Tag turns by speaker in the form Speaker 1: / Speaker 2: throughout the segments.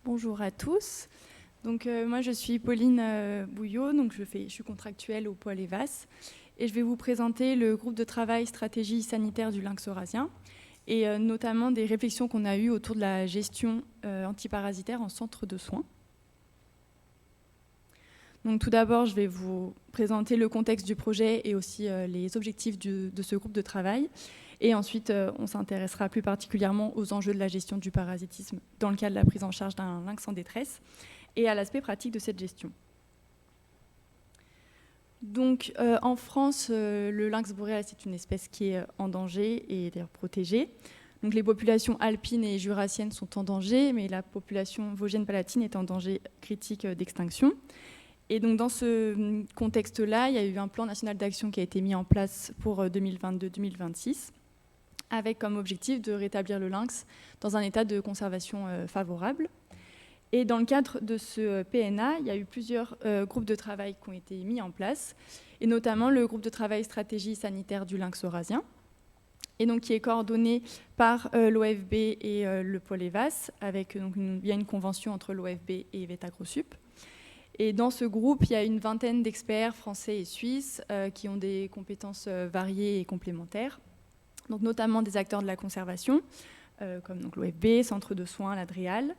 Speaker 1: Bonjour à tous. Donc, moi, je suis Pauline Bouillot, donc je suis contractuelle au pôle EVAS, et je vais vous présenter le groupe de travail stratégie sanitaire du lynx eurasien, et notamment des réflexions qu'on a eues autour de la gestion antiparasitaire en centre de soins. Donc, tout d'abord, je vais vous présenter le contexte du projet et aussi les objectifs de ce groupe de travail. Et ensuite, on s'intéressera plus particulièrement aux enjeux de la gestion du parasitisme dans le cadre de la prise en charge d'un lynx en détresse et à l'aspect pratique de cette gestion. Donc, en France, le lynx boréal, c'est une espèce qui est en danger et d'ailleurs protégée. Donc, les populations alpines et jurassiennes sont en danger, mais la population vosgienne-palatine est en danger critique d'extinction. Et donc, dans ce contexte-là, il y a eu un plan national d'action qui a été mis en place pour 2022-2026, avec comme objectif de rétablir le lynx dans un état de conservation favorable. Et dans le cadre de ce PNA, il y a eu plusieurs groupes de travail qui ont été mis en place, et notamment le groupe de travail stratégie sanitaire du lynx eurasien, et donc qui est coordonné par l'OFB et le pôle EVAS, avec donc il y a une convention entre l'OFB et Vetagrosup. Et dans ce groupe, il y a une vingtaine d'experts français et suisses qui ont des compétences variées et complémentaires, donc notamment des acteurs de la conservation, comme l'OFB, Centre de soins, l'Adréal,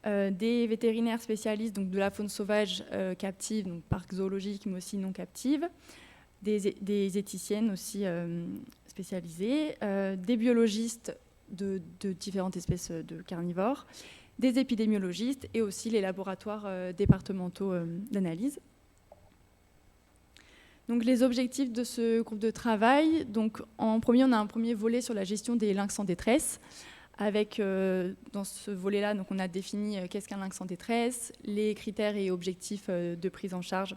Speaker 1: des vétérinaires spécialistes donc de la faune sauvage captive, donc parcs zoologiques, mais aussi non captive, des éthiciennes aussi spécialisées, des biologistes de différentes espèces de carnivores, des épidémiologistes et aussi les laboratoires départementaux d'analyse. Donc, les objectifs de ce groupe de travail, donc, en premier, on a un premier volet sur la gestion des lynx en détresse. Avec, dans ce volet-là, donc, on a défini qu'est-ce qu'un lynx en détresse, les critères et objectifs de prise en charge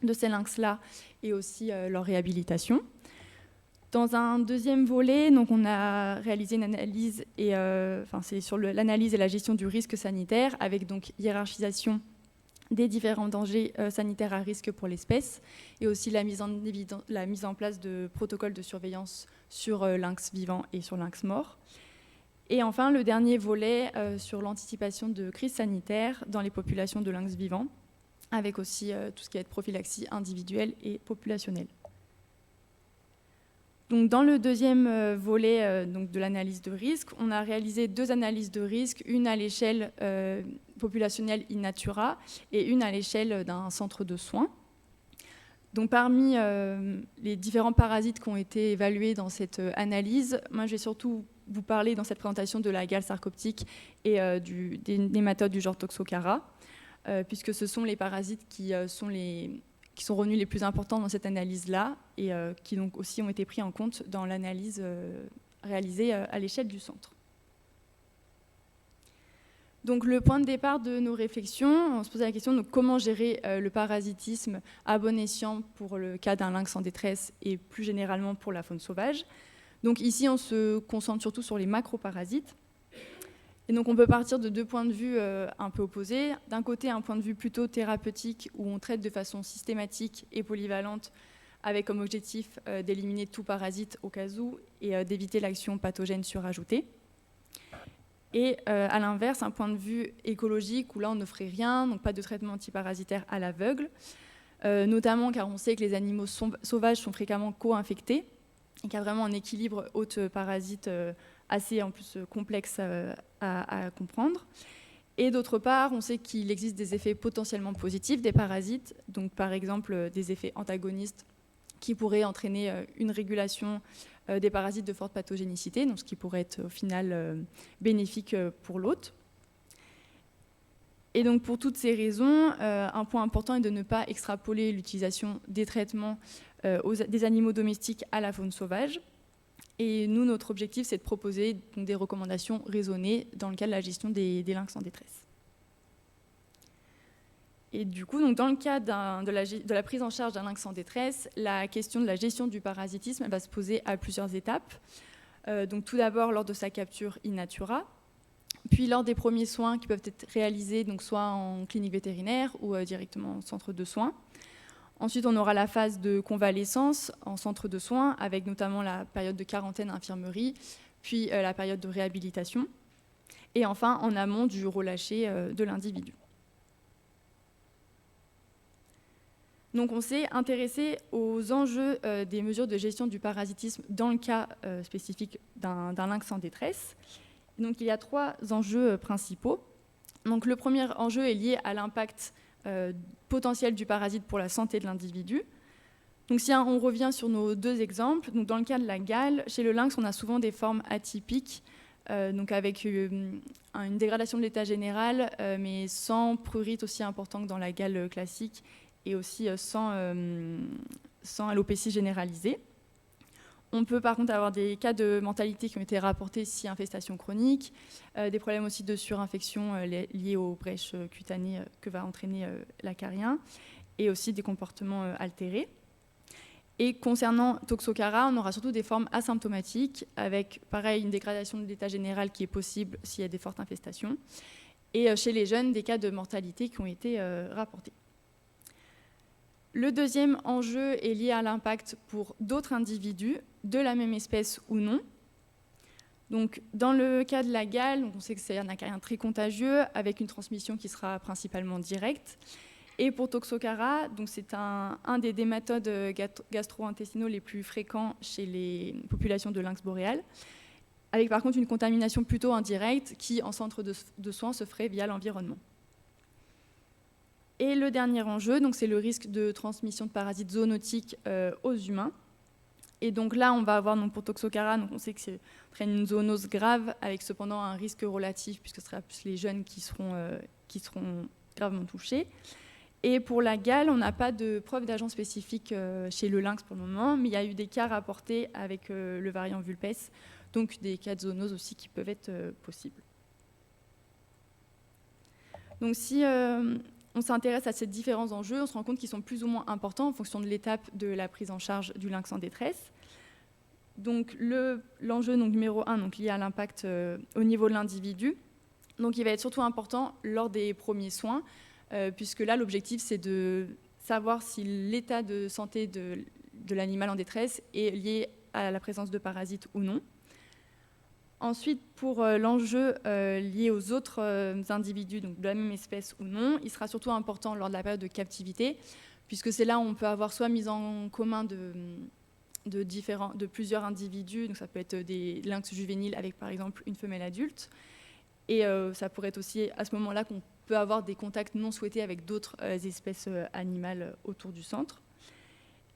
Speaker 1: de ces lynx-là et aussi leur réhabilitation. Dans un deuxième volet, donc, on a réalisé une analyse, c'est sur l'analyse et la gestion du risque sanitaire, avec donc hiérarchisation des différents dangers sanitaires à risque pour l'espèce, et aussi la mise en place de protocoles de surveillance sur lynx vivant et sur lynx mort. Et enfin, le dernier volet sur l'anticipation de crises sanitaires dans les populations de lynx vivants, avec aussi tout ce qui va être prophylaxie individuelle et populationnelle. Donc, dans le deuxième volet donc de l'analyse de risque, on a réalisé 2 analyses de risque, une à l'échelle populationnelle in natura et une à l'échelle d'un centre de soins. Donc, parmi les différents parasites qui ont été évalués dans cette analyse, moi je vais surtout vous parler dans cette présentation de la gale sarcoptique et des nématodes du genre Toxocara, puisque ce sont les parasites qui sont revenus les plus importants dans cette analyse-là et qui donc aussi ont été pris en compte dans l'analyse réalisée à l'échelle du centre. Donc, le point de départ de nos réflexions, on se posait la question de comment gérer le parasitisme à bon escient pour le cas d'un lynx en détresse et plus généralement pour la faune sauvage. Donc ici, on se concentre surtout sur les macroparasites. Et donc, on peut partir de 2 points de vue un peu opposés. D'un côté, un point de vue plutôt thérapeutique où on traite de façon systématique et polyvalente avec comme objectif d'éliminer tout parasite au cas où et d'éviter l'action pathogène surajoutée. Et à l'inverse, un point de vue écologique où là, on ne ferait rien, donc pas de traitement antiparasitaire à l'aveugle, notamment car on sait que les animaux sauvages sont fréquemment co-infectés et qu'il y a vraiment un équilibre hôte-parasite assez en plus complexe à comprendre. Et d'autre part, on sait qu'il existe des effets potentiellement positifs des parasites, donc par exemple des effets antagonistes qui pourraient entraîner une régulation des parasites de forte pathogénicité, donc ce qui pourrait être au final bénéfique pour l'hôte. Et donc pour toutes ces raisons, un point important est de ne pas extrapoler l'utilisation des traitements des animaux domestiques à la faune sauvage. Et nous, notre objectif, c'est de proposer donc, des recommandations raisonnées dans le cadre de la gestion des lynx en détresse. Et du coup, donc, dans le cadre de la prise en charge d'un lynx en détresse, la question de la gestion du parasitisme va se poser à plusieurs étapes. Donc, tout d'abord, lors de sa capture in natura, puis lors des premiers soins qui peuvent être réalisés donc, soit en clinique vétérinaire ou directement en centre de soins. Ensuite, on aura la phase de convalescence en centre de soins, avec notamment la période de quarantaine infirmerie, puis la période de réhabilitation. et enfin en amont du relâcher de l'individu. Donc on s'est intéressé aux enjeux des mesures de gestion du parasitisme dans le cas spécifique d'un lynx en détresse. Donc il y a 3 enjeux principaux. Donc le premier enjeu est lié à l'impact potentiel du parasite pour la santé de l'individu. Donc si on revient sur nos 2 exemples, donc dans le cas de la gale, chez le lynx on a souvent des formes atypiques, donc avec une dégradation de l'état général, mais sans prurite aussi important que dans la gale classique, et aussi sans alopécie généralisée. On peut par contre avoir des cas de mortalité qui ont été rapportés si infestation chronique, des problèmes aussi de surinfection liés aux brèches cutanées que va entraîner l'acarien, et aussi des comportements altérés. Et concernant Toxocara, on aura surtout des formes asymptomatiques, avec pareil une dégradation de l'état général qui est possible s'il y a des fortes infestations, et chez les jeunes, des cas de mortalité qui ont été rapportés. Le deuxième enjeu est lié à l'impact pour d'autres individus de la même espèce ou non. Donc, dans le cas de la gale, on sait que c'est un acarien très contagieux avec une transmission qui sera principalement directe. Et pour Toxocara, donc c'est un des dématodes gastro-intestinaux les plus fréquents chez les populations de lynx boréal, avec par contre une contamination plutôt indirecte qui, en centre de soins, se ferait via l'environnement. Et le dernier enjeu, donc, c'est le risque de transmission de parasites zoonotiques aux humains. Et donc là, on va avoir donc, pour Toxocara, donc on sait que c'est une zoonose grave, avec cependant un risque relatif, puisque ce sera plus les jeunes qui seront gravement touchés. Et pour la gale, on n'a pas de preuve d'agent spécifique chez le lynx pour le moment, mais il y a eu des cas rapportés avec le variant vulpes, donc des cas de zoonose aussi qui peuvent être possibles. Donc si on s'intéresse à ces différents enjeux, on se rend compte qu'ils sont plus ou moins importants en fonction de l'étape de la prise en charge du lynx en détresse. Donc l'enjeu numéro 1, donc, lié à l'impact au niveau de l'individu, donc il va être surtout important lors des premiers soins, puisque là l'objectif c'est de savoir si l'état de santé de l'animal en détresse est lié à la présence de parasites ou non. Ensuite, pour l'enjeu lié aux autres individus, donc de la même espèce ou non, il sera surtout important lors de la période de captivité, puisque c'est là où on peut avoir soit mise en commun de plusieurs individus, donc ça peut être des lynx juvéniles avec par exemple une femelle adulte, et ça pourrait être aussi à ce moment-là qu'on peut avoir des contacts non souhaités avec d'autres espèces animales autour du centre.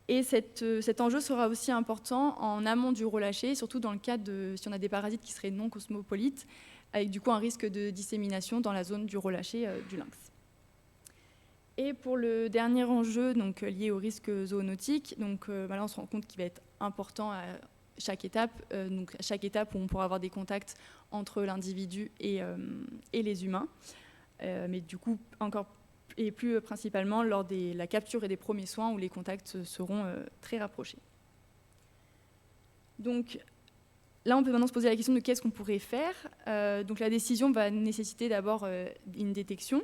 Speaker 1: Et cet enjeu sera aussi important en amont du relâché, surtout dans le cas si on a des parasites qui seraient non cosmopolites, avec du coup un risque de dissémination dans la zone du relâché du lynx. Et pour le dernier enjeu donc, lié au risque zoonotique, donc, là on se rend compte qu'il va être important à chaque étape, donc à chaque étape où on pourra avoir des contacts entre l'individu et les humains, mais du coup encore et plus principalement lors de la capture et des premiers soins où les contacts seront très rapprochés. Donc là, on peut maintenant se poser la question de qu'est-ce qu'on pourrait faire. Donc la décision va nécessiter d'abord une détection.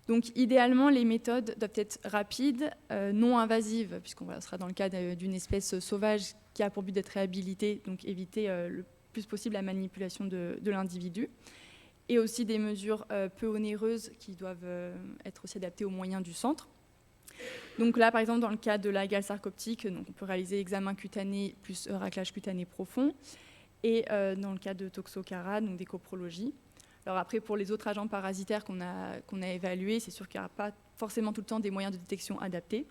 Speaker 1: Donc idéalement, les méthodes doivent être rapides, non invasives, puisqu'on sera dans le cas d'une espèce sauvage qui a pour but d'être réhabilitée, donc éviter le plus possible la manipulation de l'individu. Et aussi des mesures peu onéreuses qui doivent être aussi adaptées aux moyens du centre. Donc là, par exemple, dans le cas de la gale sarcoptique, donc on peut réaliser examen cutané plus raclage cutané profond. Et dans le cas de Toxocara, donc des coprologies. Alors après, pour les autres agents parasitaires qu'on a évalués, c'est sûr qu'il n'y aura pas forcément tout le temps des moyens de détection adaptés.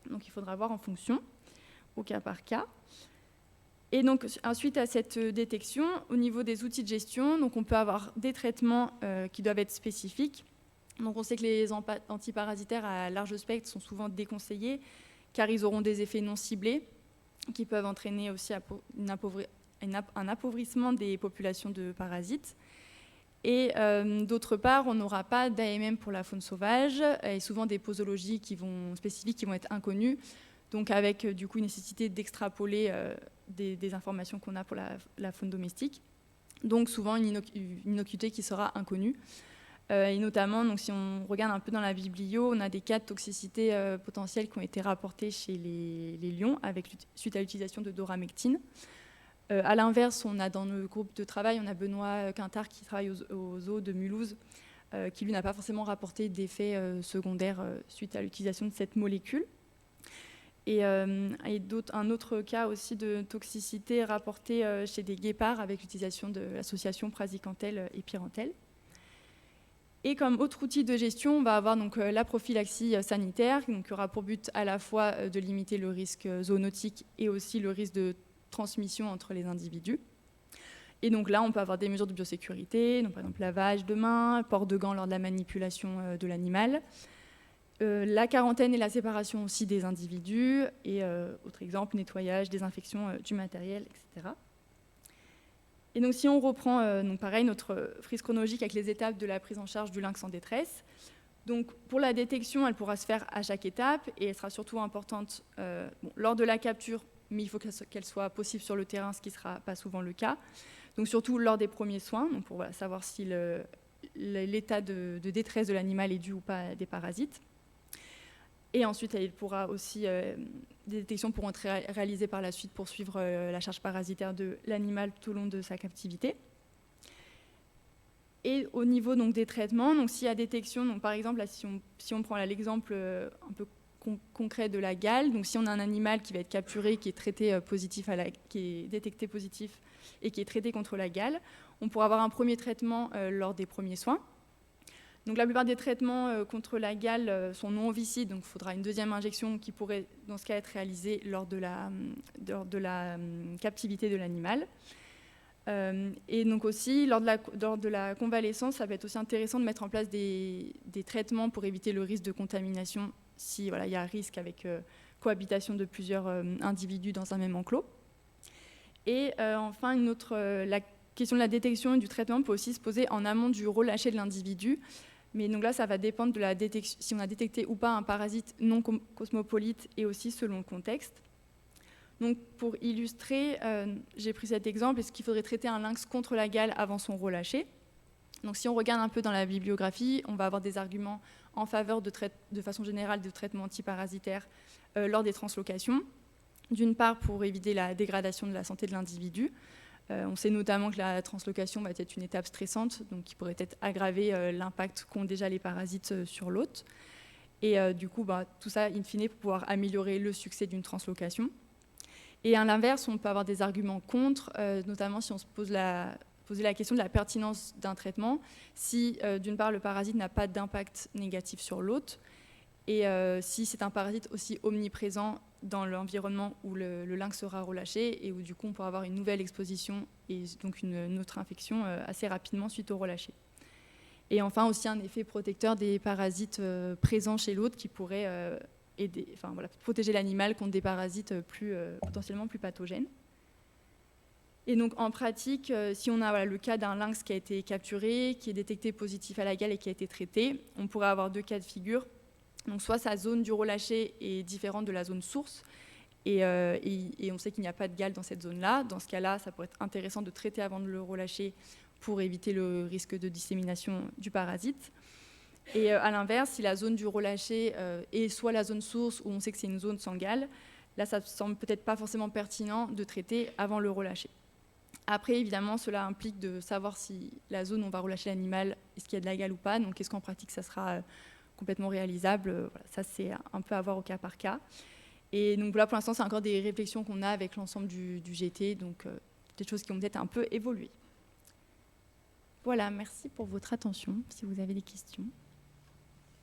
Speaker 1: Donc il faudra voir en fonction, au cas par cas. Et donc, suite à cette détection, au niveau des outils de gestion, donc on peut avoir des traitements qui doivent être spécifiques. Donc, on sait que les antiparasitaires à large spectre sont souvent déconseillés, car ils auront des effets non ciblés, qui peuvent entraîner aussi un appauvrissement des populations de parasites. Et d'autre part, on n'aura pas d'AMM pour la faune sauvage, et souvent des posologies spécifiques qui vont être inconnues, donc avec du coup une nécessité d'extrapoler des informations qu'on a pour la faune domestique. Donc souvent une innocuité qui sera inconnue. Et notamment, donc, si on regarde un peu dans la biblio, on a des cas de toxicité potentielle qui ont été rapportés chez les lions suite à l'utilisation de doramectine. À l'inverse, on a dans le groupe de travail, on a Benoît Quintard qui travaille aux zoos de Mulhouse, qui lui n'a pas forcément rapporté d'effets secondaires suite à l'utilisation de cette molécule. Et un autre cas aussi de toxicité rapporté chez des guépards avec l'utilisation de l'association praziquantel et pyrantel. Et comme autre outil de gestion, on va avoir donc la prophylaxie sanitaire, donc, qui aura pour but à la fois de limiter le risque zoonotique et aussi le risque de transmission entre les individus. Et donc là, on peut avoir des mesures de biosécurité, donc par exemple lavage de mains, port de gants lors de la manipulation de l'animal, la quarantaine et la séparation aussi des individus, et autre exemple, nettoyage, désinfection du matériel, etc. Et donc si on reprend, donc pareil, notre frise chronologique avec les étapes de la prise en charge du lynx en détresse. Donc pour la détection, elle pourra se faire à chaque étape, et elle sera surtout importante lors de la capture, mais il faut qu'elle soit possible sur le terrain, ce qui ne sera pas souvent le cas. Donc surtout lors des premiers soins, donc pour savoir si l'état de détresse de l'animal est dû ou pas à des parasites. Et ensuite, des détections pourront être réalisées par la suite pour suivre la charge parasitaire de l'animal tout au long de sa captivité. Et au niveau donc, des traitements, donc, s'il y a détection, donc, par exemple, là, si on prend l'exemple un peu concret de la gale, donc si on a un animal qui va être capturé, qui est traité positif qui est détecté positif et qui est traité contre la gale, on pourra avoir un premier traitement lors des premiers soins. Donc la plupart des traitements contre la gale sont non ovicides, donc il faudra une deuxième injection qui pourrait, dans ce cas, être réalisée lors de la captivité de l'animal. Et donc aussi, lors de la convalescence, ça va être aussi intéressant de mettre en place des traitements pour éviter le risque de contamination si il y a un risque avec cohabitation de plusieurs individus dans un même enclos. Et enfin, la question de la détection et du traitement peut aussi se poser en amont du relâché de l'individu. Mais donc là, ça va dépendre de la détection, si on a détecté ou pas un parasite non cosmopolite, et aussi selon le contexte. Donc pour illustrer, j'ai pris cet exemple, est-ce qu'il faudrait traiter un lynx contre la gale avant son relâché? Donc si on regarde un peu dans la bibliographie, on va avoir des arguments en faveur de façon générale de traitements antiparasitaires lors des translocations. D'une part, pour éviter la dégradation de la santé de l'individu. On sait notamment que la translocation va être une étape stressante, donc qui pourrait peut-être aggraver l'impact qu'ont déjà les parasites sur l'hôte. Et du coup, tout ça, in fine, pour pouvoir améliorer le succès d'une translocation. Et à l'inverse, on peut avoir des arguments contre, notamment si on se posait la question de la pertinence d'un traitement, si d'une part le parasite n'a pas d'impact négatif sur l'hôte, et si c'est un parasite aussi omniprésent dans l'environnement où le lynx sera relâché et où du coup on pourra avoir une nouvelle exposition et donc une autre infection assez rapidement suite au relâché. Et enfin aussi un effet protecteur des parasites présents chez l'hôte qui pourrait protéger l'animal contre des parasites potentiellement plus pathogènes. Et donc en pratique, si on a le cas d'un lynx qui a été capturé, qui est détecté positif à la gale et qui a été traité, on pourrait avoir deux cas de figure. Donc soit sa zone du relâché est différente de la zone source, et on sait qu'il n'y a pas de gale dans cette zone-là. Dans ce cas-là, ça pourrait être intéressant de traiter avant de le relâcher pour éviter le risque de dissémination du parasite. Et à l'inverse, si la zone du relâché est soit la zone source où on sait que c'est une zone sans gale, là ça ne semble peut-être pas forcément pertinent de traiter avant le relâcher. Après, évidemment, cela implique de savoir si la zone où on va relâcher l'animal, est-ce qu'il y a de la gale ou pas. Donc est-ce qu'en pratique, ça sera complètement réalisable? Ça, c'est un peu à voir au cas par cas. Et donc là, pour l'instant, c'est encore des réflexions qu'on a avec l'ensemble du GT, donc des choses qui ont peut-être un peu évolué. Voilà, merci pour votre attention, si vous avez des questions.